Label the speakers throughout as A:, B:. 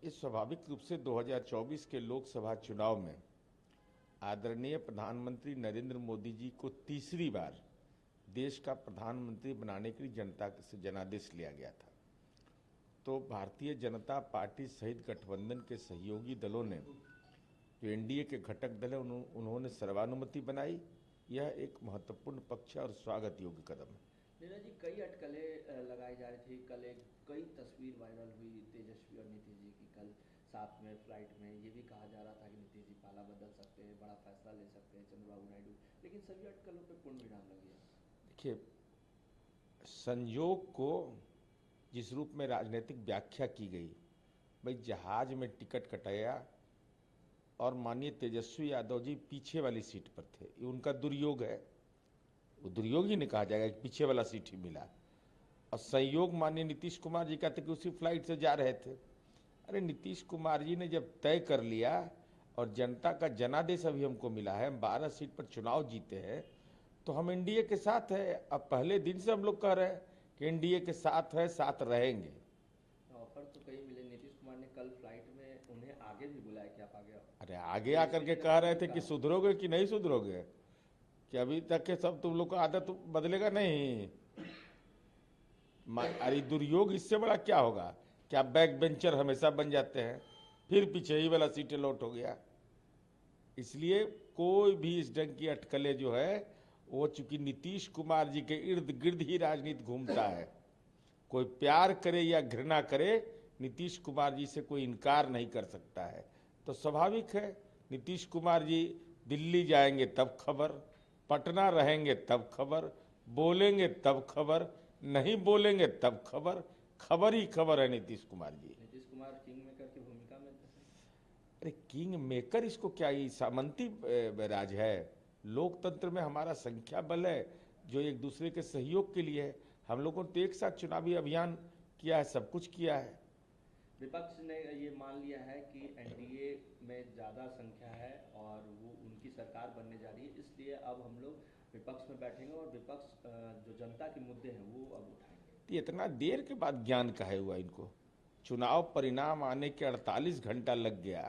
A: ये स्वाभाविक रूप से 2024 के लोकसभा चुनाव में आदरणीय प्रधानमंत्री नरेंद्र मोदी जी को तीसरी बार देश का प्रधानमंत्री बनाने के लिए जनता से जनादेश लिया गया था। तो भारतीय जनता पार्टी सहित गठबंधन के सहयोगी दलों ने, जो एनडीए के घटक दल हैं, उन्होंने सर्वानुमति बनाई। यह एक महत्वपूर्ण पक्ष और स्वागत योग्य कदम है।
B: नीरज जी, कई अटकलें लगाई जा रही थी। कल कई तस्वीर वायरल हुई तेजस्वी और नीतीश जी की, कल साथ में फ्लाइट में। ये भी कहा जा रहा था कि नीतीश जी पाला बदल सकते हैं, बड़ा फैसला ले सकते हैं चंद्रबाबू नायडू, लेकिन सभी अटकलों पर पूर्ण विराम लग गया।
A: देखिए, संयोग को जिस रूप में राजनीतिक व्याख्या की गई, भाई जहाज में टिकट कटाया और माननीय तेजस्वी यादव जी पीछे वाली सीट पर थे, ये उनका दुर्योग है। वो दुर्योग ही नहीं कहा जाएगा कि पीछे वाला सीट ही मिला। और संयोग माननीय नीतीश कुमार जी कहते कि उसी फ्लाइट से जा रहे थे। अरे नीतीश कुमार जी ने जब तय कर लिया और जनता का जनादेश अभी हमको मिला है, हम 12 सीट पर चुनाव जीते हैं, तो हम एनडीए के साथ है। अब पहले दिन से हम लोग कह रहे हैं कि एनडीए के साथ है, साथ रहेंगे।
B: ऑफर तो कई मिले। नीतीश कुमार ने कल फ्लाइट में उन्हें आगे भी बुलाया कि आप आगे आओ।
A: अरे आगे आकर के कह रहे थे कि सुधरोगे कि नहीं सुधरोगे, कि अभी तक के सब तुम लोग का आदत बदलेगा नहीं। अरे दुर्योग इससे बड़ा क्या होगा कि आप बैक बेंचर हमेशा बन जाते हैं, फिर पीछे ही वाला सीट अलॉट हो गया। इसलिए कोई भी इस ढंग की अटकलें जो है, वो चूंकि नीतीश कुमार जी के इर्द गिर्द ही राजनीति घूमता है। कोई प्यार करे या घृणा करे, नीतीश कुमार जी से कोई इनकार नहीं कर सकता है। तो स्वाभाविक है, नीतीश कुमार जी दिल्ली जाएंगे तब खबर, पटना रहेंगे तब खबर, बोलेंगे तब खबर, नहीं बोलेंगे तब खबर, खबर ही खबर है नीतीश कुमार जी।
B: नीतीश कुमार किंग मेकर की भूमिका में थे।
A: अरे किंग मेकर इसको क्या, ये सामंती राज है। लोकतंत्र में हमारा संख्या बल है जो एक दूसरे के सहयोग के लिए है। हम लोगों ने तो एक साथ चुनावी अभियान किया है, सब कुछ किया है।
B: विपक्ष ने ये मान लिया है कि एनडीए में ज़्यादा संख्या है और वो उनकी सरकार बनने जा रही है, इसलिए अब हम लोग विपक्ष में बैठेंगे और विपक्ष जो जनता के मुद्दे हैं वो अब उठाएंगे।
A: इतना देर के बाद ज्ञान काहे हुआ इनको? चुनाव परिणाम आने के 48 घंटा लग गया,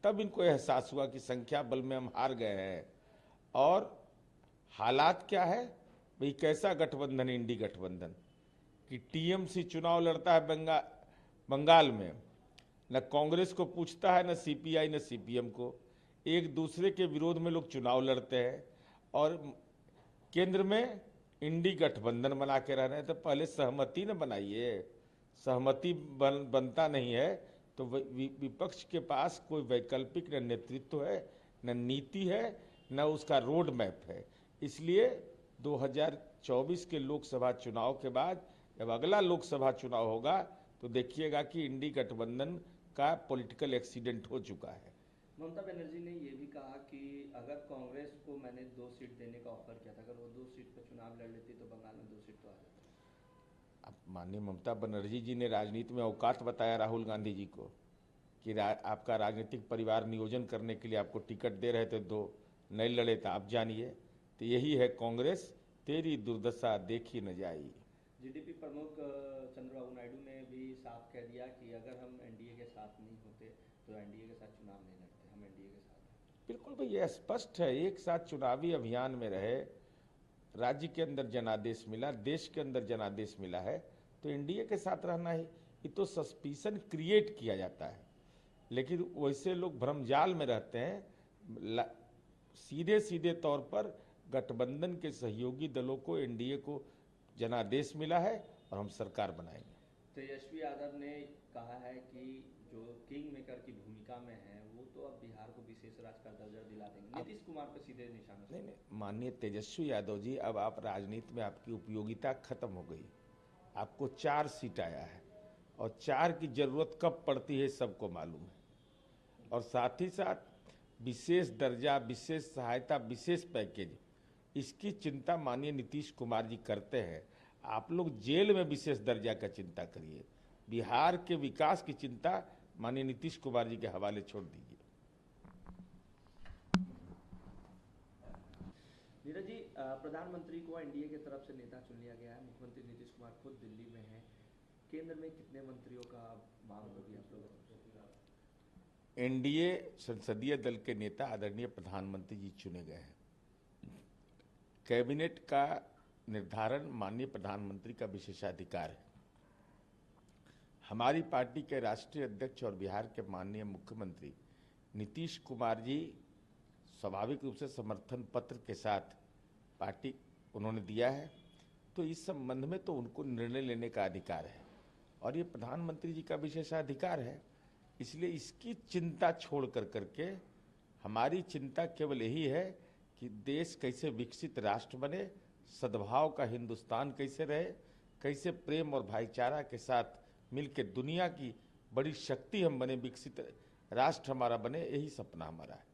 A: तब इनको एहसास हुआ कि संख्या बल में हम हार गए हैं। और हालात क्या है भाई, कैसा गठबंधन, इंडी गठबंधन, कि टीएमसी चुनाव लड़ता है बंगाल में, न कांग्रेस को पूछता है, न सीपीआई न सीपीएम को। एक दूसरे के विरोध में लोग चुनाव लड़ते हैं और केंद्र में इंडी गठबंधन बना के रह रहे हैं। तो पहले सहमति न बनाइए। सहमति बनता नहीं है तो विपक्ष के पास कोई वैकल्पिक न नेतृत्व है, न नीति है, न उसका रोड मैप है। इसलिए 2024 के लोकसभा चुनाव के बाद जब अगला लोकसभा चुनाव होगा तो देखिएगा कि इंडी गठबंधन का पॉलिटिकल एक्सीडेंट हो चुका है।
B: ममता बनर्जी ने ये भी कहा कि अगर कांग्रेस को मैंने 2 सीट देने का ऑफर किया था, अगर वो 2 सीट पर चुनाव लड़ लेती तो बंगाल में 2 सीट तो आ जाती।
A: अब माननीय ममता बनर्जी जी ने राजनीति में औकात बताया राहुल गांधी जी को कि आपका राजनीतिक परिवार नियोजन करने के लिए आपको टिकट दे रहे थे, 2 नहीं लड़े तो आप जानिए। तो यही है कांग्रेस, तेरी दुर्दशा देखी न जाई।
B: जीडीपी प्रमुख चंद्रबाबू नायडू ने भी साफ कह दिया कि अगर हम एनडीए के साथ नहीं होते तो एनडीए के साथ चुनाव नहीं लड़ते, हम एनडीए के साथ हैं।
A: बिल्कुल भाई, ये स्पष्ट है। एक साथ चुनावी अभियान में रहे, राज्य के अंदर जनादेश मिला, देश के अंदर जनादेश मिला है, तो एनडीए के साथ रहना ही। ये तो सस्पिशन क्रिएट किया जाता है, लेकिन वैसे लोग भ्रमजाल में रहते हैं। सीधे सीधे तौर पर गठबंधन के सहयोगी दलों को, एनडीए को जनादेश मिला है और हम सरकार बनाएंगे।
B: तेजस्वी यादव ने कहा है कि जो किंग मेकर की भूमिका में है वो तो अब बिहार को विशेष राज्य का दर्जा दिला देंगे। नीतीश कुमार पर सीधे निशाना।
A: नहीं, माननीय तेजस्वी यादव जी, अब आप राजनीति में आपकी उपयोगिता खत्म हो गई। आपको 4 सीट आया है और 4 की जरूरत कब पड़ती है सबको मालूम है। और साथ ही साथ विशेष दर्जा, विशेष सहायता, विशेष पैकेज, इसकी चिंता माननीय नीतीश कुमार जी करते हैं। आप लोग जेल में विशेष दर्जा का चिंता करिए, बिहार के विकास की चिंता माननीय नीतीश कुमार जी के हवाले छोड़ दीजिए।
B: नीरज जी, प्रधानमंत्री को एनडीए की तरफ से नेता चुन लिया गया है। मुख्यमंत्री नीतीश कुमार खुद दिल्ली में हैं। केंद्र में कितने मंत्रियों का मांग होगी आप लोगों को?
A: एनडीए संसदीय दल के नेता आदरणीय प्रधानमंत्री जी चुने गए हैं। कैबिनेट का निर्धारण माननीय प्रधानमंत्री का विशेषाधिकार है। हमारी पार्टी के राष्ट्रीय अध्यक्ष और बिहार के माननीय मुख्यमंत्री नीतीश कुमार जी स्वाभाविक रूप से समर्थन पत्र के साथ पार्टी उन्होंने दिया है, तो इस संबंध में तो उनको निर्णय लेने का अधिकार है और ये प्रधानमंत्री जी का विशेषाधिकार है। इसलिए इसकी चिंता छोड़ करके हमारी चिंता केवल यही है कि देश कैसे विकसित राष्ट्र बने, सद्भाव का हिंदुस्तान कैसे रहे, कैसे प्रेम और भाईचारा के साथ मिलकर दुनिया की बड़ी शक्ति हम बने, विकसित राष्ट्र हमारा बने, यही सपना हमारा है।